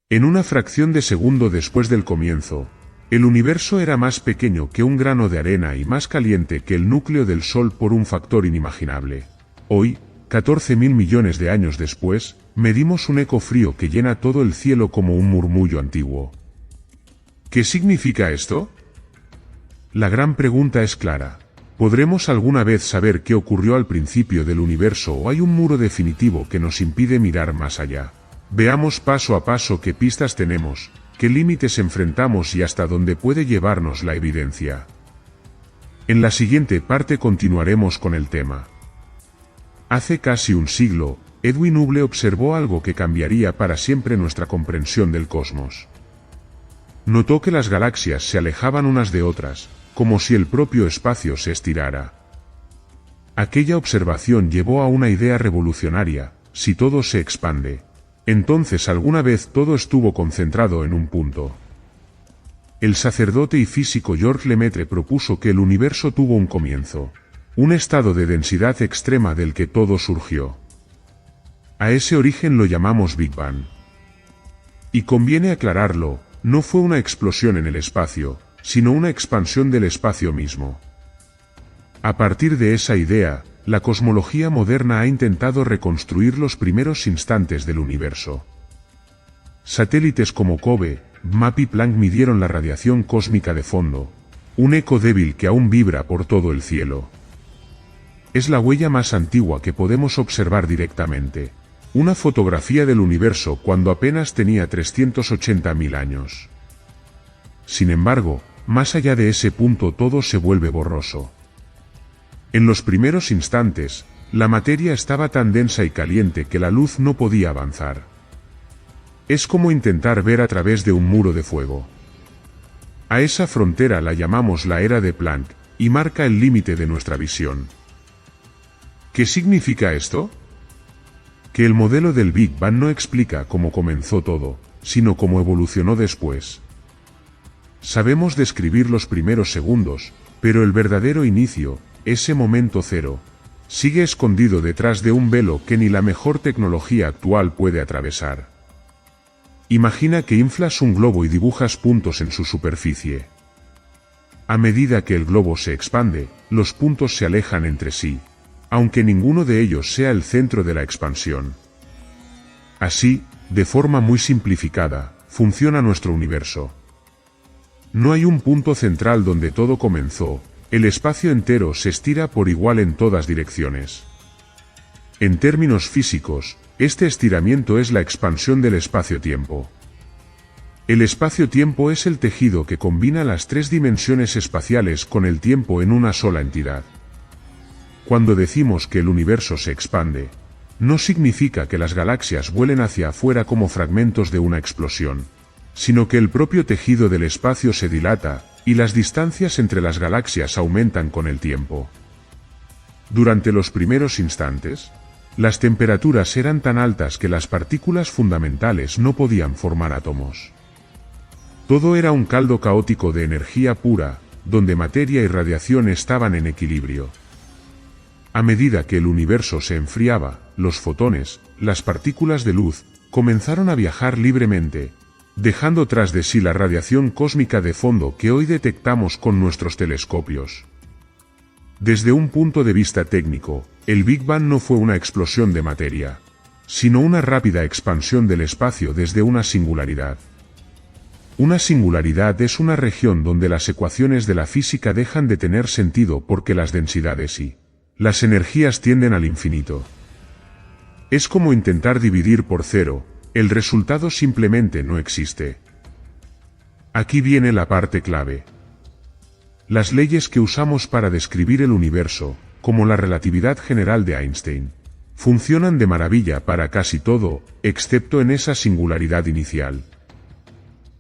En una fracción de segundo después del comienzo, el universo era más pequeño que un grano de arena y más caliente que el núcleo del Sol por un factor inimaginable. Hoy, 14.000 millones de años después, medimos un eco frío que llena todo el cielo como un murmullo antiguo. ¿Qué significa esto? La gran pregunta es clara. ¿Podremos alguna vez saber qué ocurrió al principio del universo o hay un muro definitivo que nos impide mirar más allá? Veamos paso a paso qué pistas tenemos, qué límites enfrentamos y hasta dónde puede llevarnos la evidencia. En la siguiente parte continuaremos con el tema. Hace casi un siglo, Edwin Hubble observó algo que cambiaría para siempre nuestra comprensión del cosmos. Notó que las galaxias se alejaban unas de otras, como si el propio espacio se estirara. Aquella observación llevó a una idea revolucionaria: si todo se expande, entonces alguna vez todo estuvo concentrado en un punto. El sacerdote y físico George Lemaitre propuso que el universo tuvo un comienzo, un estado de densidad extrema del que todo surgió. A ese origen lo llamamos Big Bang. Y conviene aclararlo, no fue una explosión en el espacio, sino una expansión del espacio mismo. A partir de esa idea, la cosmología moderna ha intentado reconstruir los primeros instantes del universo. Satélites como COBE, MAP y Planck midieron la radiación cósmica de fondo, un eco débil que aún vibra por todo el cielo. Es la huella más antigua que podemos observar directamente, una fotografía del universo cuando apenas tenía 380.000 años. Sin embargo, más allá de ese punto todo se vuelve borroso. En los primeros instantes, la materia estaba tan densa y caliente que la luz no podía avanzar. Es como intentar ver a través de un muro de fuego. A esa frontera la llamamos la era de Planck, y marca el límite de nuestra visión. ¿Qué significa esto? Que el modelo del Big Bang no explica cómo comenzó todo, sino cómo evolucionó después. Sabemos describir los primeros segundos, pero el verdadero inicio, ese momento cero, sigue escondido detrás de un velo que ni la mejor tecnología actual puede atravesar. Imagina que inflas un globo y dibujas puntos en su superficie. A medida que el globo se expande, los puntos se alejan entre sí, aunque ninguno de ellos sea el centro de la expansión. Así, de forma muy simplificada, funciona nuestro universo. No hay un punto central donde todo comenzó, el espacio entero se estira por igual en todas direcciones. En términos físicos, este estiramiento es la expansión del espacio-tiempo. El espacio-tiempo es el tejido que combina las tres dimensiones espaciales con el tiempo en una sola entidad. Cuando decimos que el universo se expande, no significa que las galaxias vuelen hacia afuera como fragmentos de una explosión, sino que el propio tejido del espacio se dilata, y las distancias entre las galaxias aumentan con el tiempo. Durante los primeros instantes, las temperaturas eran tan altas que las partículas fundamentales no podían formar átomos. Todo era un caldo caótico de energía pura, donde materia y radiación estaban en equilibrio. A medida que el universo se enfriaba, los fotones, las partículas de luz, comenzaron a viajar libremente, dejando tras de sí la radiación cósmica de fondo que hoy detectamos con nuestros telescopios. Desde un punto de vista técnico, el Big Bang no fue una explosión de materia, sino una rápida expansión del espacio desde una singularidad. Una singularidad es una región donde las ecuaciones de la física dejan de tener sentido porque las densidades y las energías tienden al infinito. Es como intentar dividir por cero, el resultado simplemente no existe. Aquí viene la parte clave. Las leyes que usamos para describir el universo, como la relatividad general de Einstein, funcionan de maravilla para casi todo, excepto en esa singularidad inicial.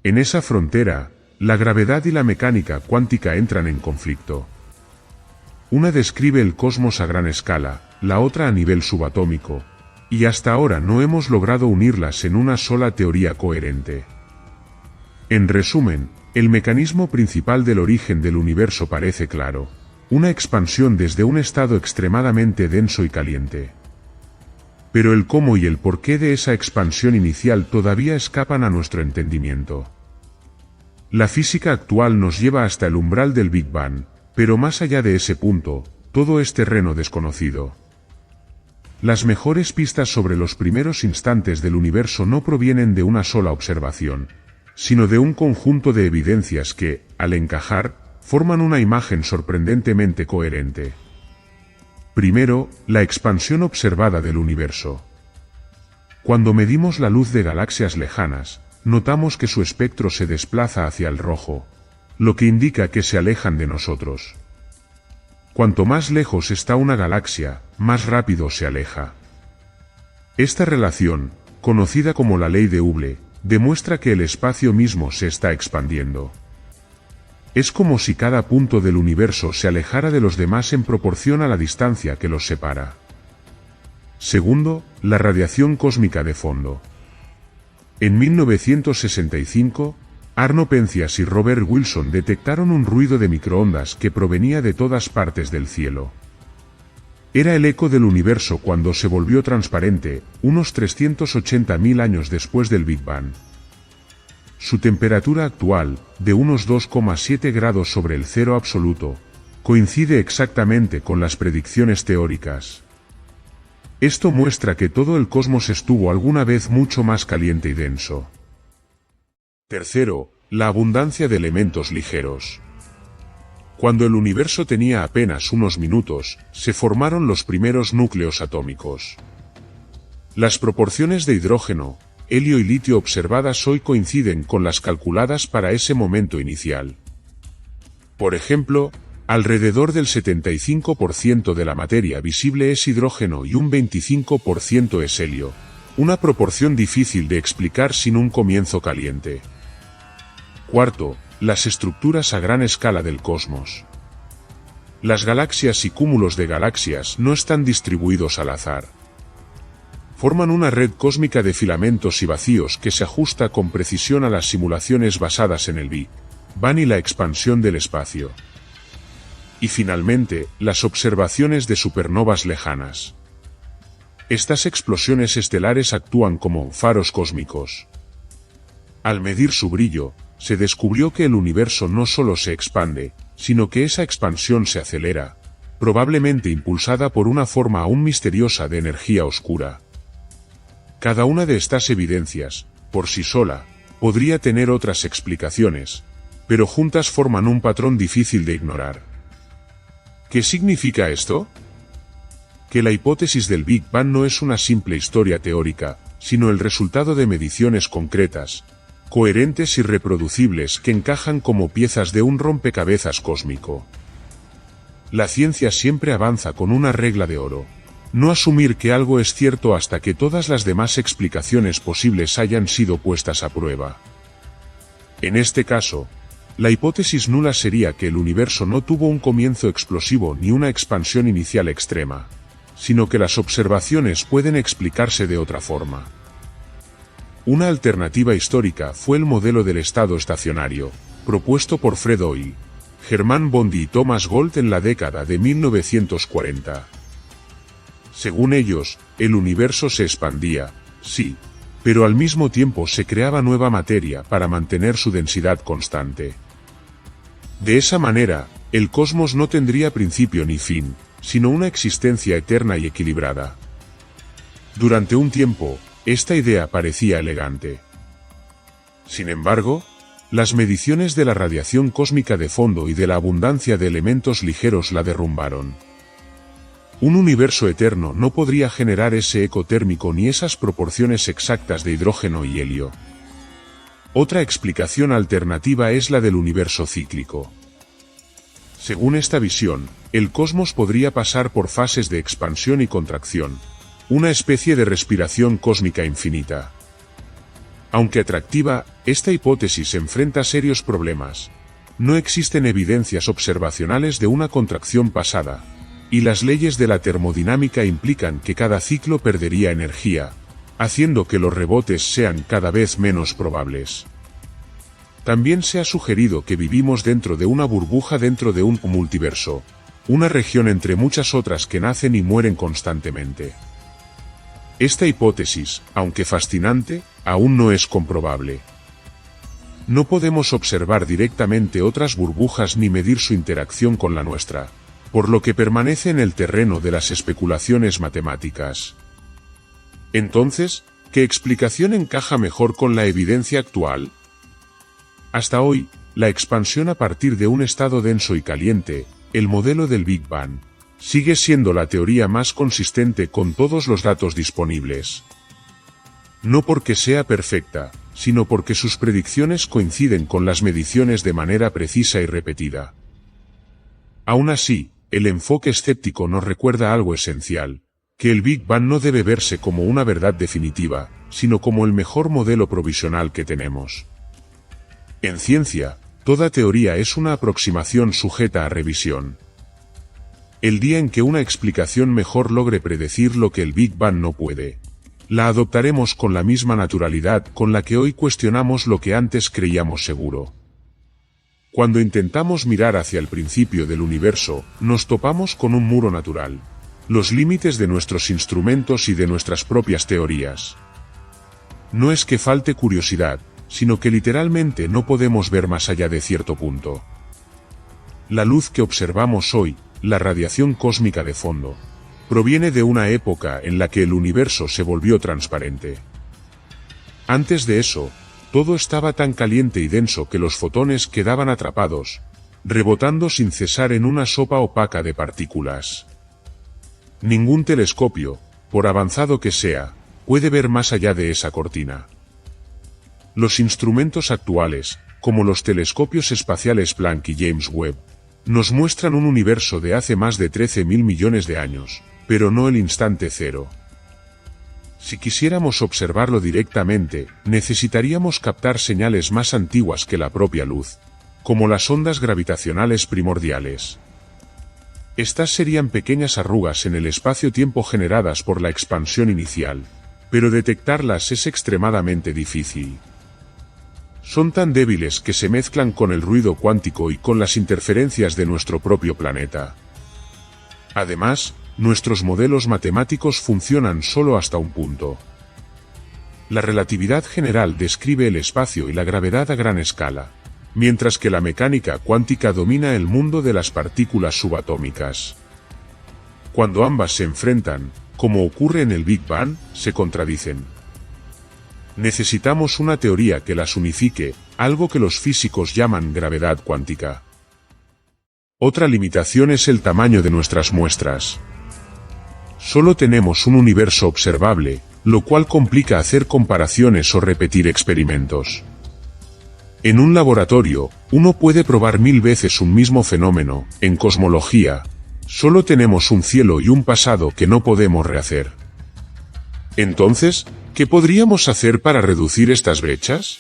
En esa frontera, la gravedad y la mecánica cuántica entran en conflicto. Una describe el cosmos a gran escala, la otra a nivel subatómico, y hasta ahora no hemos logrado unirlas en una sola teoría coherente. En resumen, el mecanismo principal del origen del universo parece claro: una expansión desde un estado extremadamente denso y caliente. Pero el cómo y el porqué de esa expansión inicial todavía escapan a nuestro entendimiento. La física actual nos lleva hasta el umbral del Big Bang, pero más allá de ese punto, todo es terreno desconocido. Las mejores pistas sobre los primeros instantes del universo no provienen de una sola observación, sino de un conjunto de evidencias que, al encajar, forman una imagen sorprendentemente coherente. Primero, la expansión observada del universo. Cuando medimos la luz de galaxias lejanas, notamos que su espectro se desplaza hacia el rojo, lo que indica que se alejan de nosotros. Cuanto más lejos está una galaxia, más rápido se aleja. Esta relación, conocida como la ley de Hubble, demuestra que el espacio mismo se está expandiendo. Es como si cada punto del universo se alejara de los demás en proporción a la distancia que los separa. Segundo, la radiación cósmica de fondo. En 1965, Arno Penzias y Robert Wilson detectaron un ruido de microondas que provenía de todas partes del cielo. Era el eco del universo cuando se volvió transparente, unos 380.000 años después del Big Bang. Su temperatura actual, de unos 2,7 grados sobre el cero absoluto, coincide exactamente con las predicciones teóricas. Esto muestra que todo el cosmos estuvo alguna vez mucho más caliente y denso. Tercero, la abundancia de elementos ligeros. Cuando el universo tenía apenas unos minutos, se formaron los primeros núcleos atómicos. Las proporciones de hidrógeno, helio y litio observadas hoy coinciden con las calculadas para ese momento inicial. Por ejemplo, alrededor del 75% de la materia visible es hidrógeno y un 25% es helio, una proporción difícil de explicar sin un comienzo caliente. Cuarto, las estructuras a gran escala del cosmos. Las galaxias y cúmulos de galaxias no están distribuidos al azar. Forman una red cósmica de filamentos y vacíos que se ajusta con precisión a las simulaciones basadas en el Big Bang y la expansión del espacio. Y finalmente, las observaciones de supernovas lejanas. Estas explosiones estelares actúan como faros cósmicos. Al medir su brillo, se descubrió que el universo no solo se expande, sino que esa expansión se acelera, probablemente impulsada por una forma aún misteriosa de energía oscura. Cada una de estas evidencias, por sí sola, podría tener otras explicaciones, pero juntas forman un patrón difícil de ignorar. ¿Qué significa esto? Que la hipótesis del Big Bang no es una simple historia teórica, sino el resultado de mediciones concretas, coherentes y reproducibles que encajan como piezas de un rompecabezas cósmico. La ciencia siempre avanza con una regla de oro: no asumir que algo es cierto hasta que todas las demás explicaciones posibles hayan sido puestas a prueba. En este caso, la hipótesis nula sería que el universo no tuvo un comienzo explosivo ni una expansión inicial extrema, sino que las observaciones pueden explicarse de otra forma. Una alternativa histórica fue el modelo del estado estacionario, propuesto por Fred Hoyle, Hermann Bondi y Thomas Gold en la década de 1940. Según ellos, el universo se expandía, sí, pero al mismo tiempo se creaba nueva materia para mantener su densidad constante. De esa manera, el cosmos no tendría principio ni fin, sino una existencia eterna y equilibrada. Durante un tiempo, esta idea parecía elegante. Sin embargo, las mediciones de la radiación cósmica de fondo y de la abundancia de elementos ligeros la derrumbaron. Un universo eterno no podría generar ese eco térmico ni esas proporciones exactas de hidrógeno y helio. Otra explicación alternativa es la del universo cíclico. Según esta visión, el cosmos podría pasar por fases de expansión y contracción, una especie de respiración cósmica infinita. Aunque atractiva, esta hipótesis enfrenta serios problemas. No existen evidencias observacionales de una contracción pasada, y las leyes de la termodinámica implican que cada ciclo perdería energía, haciendo que los rebotes sean cada vez menos probables. También se ha sugerido que vivimos dentro de una burbuja dentro de un multiverso, una región entre muchas otras que nacen y mueren constantemente. Esta hipótesis, aunque fascinante, aún no es comprobable. No podemos observar directamente otras burbujas ni medir su interacción con la nuestra, por lo que permanece en el terreno de las especulaciones matemáticas. Entonces, ¿qué explicación encaja mejor con la evidencia actual? Hasta hoy, la expansión a partir de un estado denso y caliente, el modelo del Big Bang, sigue siendo la teoría más consistente con todos los datos disponibles. No porque sea perfecta, sino porque sus predicciones coinciden con las mediciones de manera precisa y repetida. Aún así, el enfoque escéptico nos recuerda algo esencial, que el Big Bang no debe verse como una verdad definitiva, sino como el mejor modelo provisional que tenemos. En ciencia, toda teoría es una aproximación sujeta a revisión. El día en que una explicación mejor logre predecir lo que el Big Bang no puede, la adoptaremos con la misma naturalidad con la que hoy cuestionamos lo que antes creíamos seguro. Cuando intentamos mirar hacia el principio del universo, nos topamos con un muro natural, los límites de nuestros instrumentos y de nuestras propias teorías. No es que falte curiosidad, sino que literalmente no podemos ver más allá de cierto punto. La luz que observamos hoy, la radiación cósmica de fondo, proviene de una época en la que el universo se volvió transparente. Antes de eso, todo estaba tan caliente y denso que los fotones quedaban atrapados, rebotando sin cesar en una sopa opaca de partículas. Ningún telescopio, por avanzado que sea, puede ver más allá de esa cortina. Los instrumentos actuales, como los telescopios espaciales Planck y James Webb, nos muestran un universo de hace más de 13.000 millones de años, pero no el instante cero. Si quisiéramos observarlo directamente, necesitaríamos captar señales más antiguas que la propia luz, como las ondas gravitacionales primordiales. Estas serían pequeñas arrugas en el espacio-tiempo generadas por la expansión inicial, pero detectarlas es extremadamente difícil. Son tan débiles que se mezclan con el ruido cuántico y con las interferencias de nuestro propio planeta. Además, nuestros modelos matemáticos funcionan solo hasta un punto. La relatividad general describe el espacio y la gravedad a gran escala, mientras que la mecánica cuántica domina el mundo de las partículas subatómicas. Cuando ambas se enfrentan, como ocurre en el Big Bang, se contradicen. Necesitamos una teoría que las unifique, algo que los físicos llaman gravedad cuántica. Otra limitación es el tamaño de nuestras muestras. Solo tenemos un universo observable, lo cual complica hacer comparaciones o repetir experimentos. En un laboratorio, uno puede probar 1000 veces un mismo fenómeno. En cosmología, solo tenemos un cielo y un pasado que no podemos rehacer. Entonces, ¿qué podríamos hacer para reducir estas brechas?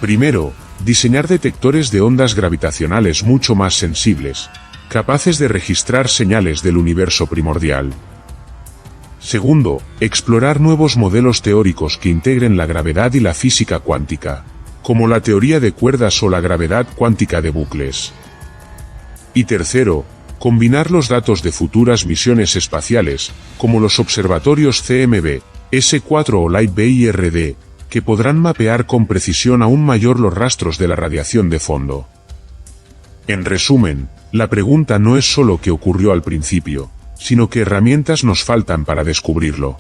Primero, diseñar detectores de ondas gravitacionales mucho más sensibles, capaces de registrar señales del universo primordial. Segundo, explorar nuevos modelos teóricos que integren la gravedad y la física cuántica, como la teoría de cuerdas o la gravedad cuántica de bucles. Y tercero, combinar los datos de futuras misiones espaciales, como los observatorios CMB, S4 o LIGHT-B y RD, que podrán mapear con precisión aún mayor los rastros de la radiación de fondo. En resumen, la pregunta no es solo qué ocurrió al principio, sino qué herramientas nos faltan para descubrirlo.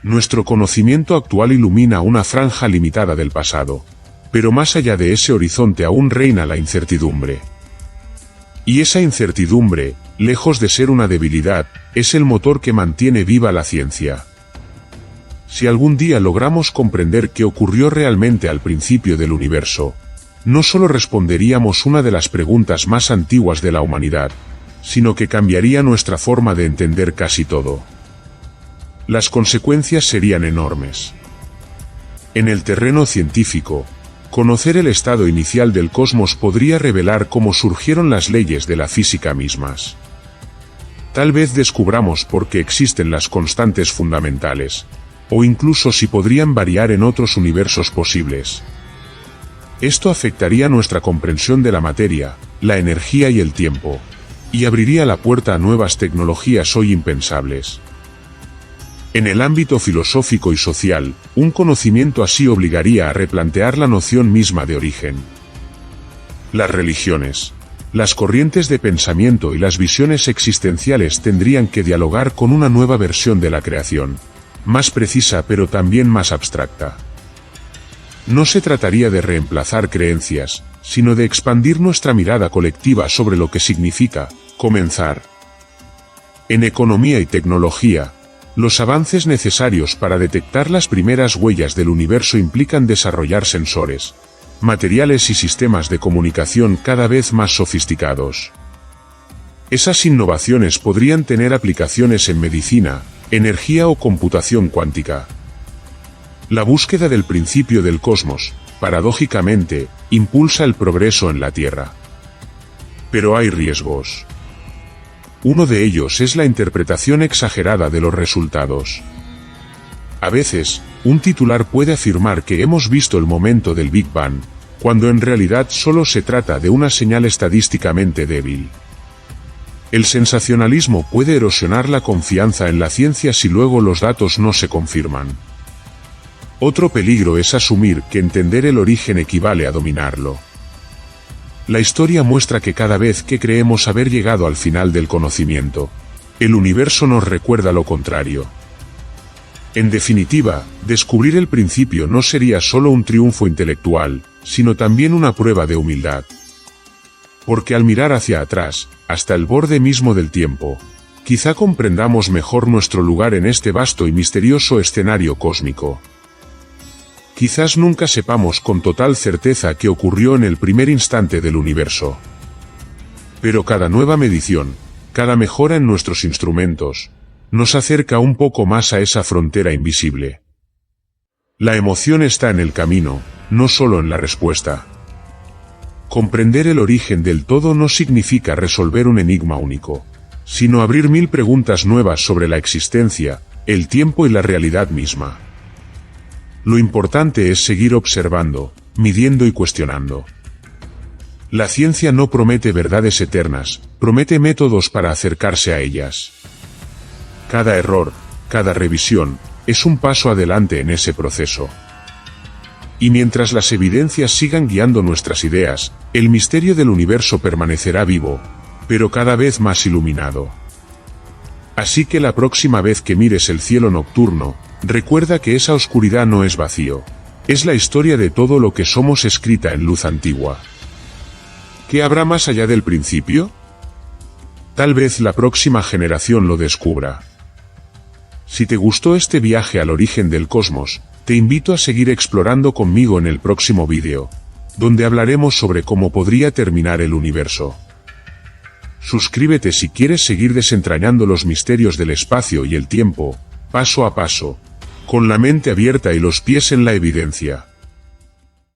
Nuestro conocimiento actual ilumina una franja limitada del pasado, pero más allá de ese horizonte aún reina la incertidumbre. Y esa incertidumbre, lejos de ser una debilidad, es el motor que mantiene viva la ciencia. Si algún día logramos comprender qué ocurrió realmente al principio del universo, no solo responderíamos una de las preguntas más antiguas de la humanidad, sino que cambiaría nuestra forma de entender casi todo. Las consecuencias serían enormes. En el terreno científico, conocer el estado inicial del cosmos podría revelar cómo surgieron las leyes de la física mismas. Tal vez descubramos por qué existen las constantes fundamentales, o incluso si podrían variar en otros universos posibles. Esto afectaría nuestra comprensión de la materia, la energía y el tiempo, y abriría la puerta a nuevas tecnologías hoy impensables. En el ámbito filosófico y social, un conocimiento así obligaría a replantear la noción misma de origen. Las religiones, las corrientes de pensamiento y las visiones existenciales tendrían que dialogar con una nueva versión de la creación, más precisa pero también más abstracta. No se trataría de reemplazar creencias, sino de expandir nuestra mirada colectiva sobre lo que significa comenzar. En economía y tecnología, los avances necesarios para detectar las primeras huellas del universo implican desarrollar sensores, materiales y sistemas de comunicación cada vez más sofisticados. Esas innovaciones podrían tener aplicaciones en medicina, energía o computación cuántica. La búsqueda del principio del cosmos, paradójicamente, impulsa el progreso en la Tierra. Pero hay riesgos. Uno de ellos es la interpretación exagerada de los resultados. A veces, un titular puede afirmar que hemos visto el momento del Big Bang, cuando en realidad solo se trata de una señal estadísticamente débil. El sensacionalismo puede erosionar la confianza en la ciencia si luego los datos no se confirman. Otro peligro es asumir que entender el origen equivale a dominarlo. La historia muestra que cada vez que creemos haber llegado al final del conocimiento, el universo nos recuerda lo contrario. En definitiva, descubrir el principio no sería solo un triunfo intelectual, sino también una prueba de humildad. Porque al mirar hacia atrás, hasta el borde mismo del tiempo, quizá comprendamos mejor nuestro lugar en este vasto y misterioso escenario cósmico. Quizás nunca sepamos con total certeza qué ocurrió en el primer instante del universo. Pero cada nueva medición, cada mejora en nuestros instrumentos, nos acerca un poco más a esa frontera invisible. La emoción está en el camino, no solo en la respuesta. Comprender el origen del todo no significa resolver un enigma único, sino abrir 1000 preguntas nuevas sobre la existencia, el tiempo y la realidad misma. Lo importante es seguir observando, midiendo y cuestionando. La ciencia no promete verdades eternas, promete métodos para acercarse a ellas. Cada error, cada revisión, es un paso adelante en ese proceso. Y mientras las evidencias sigan guiando nuestras ideas, el misterio del universo permanecerá vivo, pero cada vez más iluminado. Así que la próxima vez que mires el cielo nocturno, recuerda que esa oscuridad no es vacío, es la historia de todo lo que somos escrita en luz antigua. ¿Qué habrá más allá del principio? Tal vez la próxima generación lo descubra. Si te gustó este viaje al origen del cosmos, te invito a seguir explorando conmigo en el próximo vídeo, donde hablaremos sobre cómo podría terminar el universo. Suscríbete si quieres seguir desentrañando los misterios del espacio y el tiempo, paso a paso, con la mente abierta y los pies en la evidencia.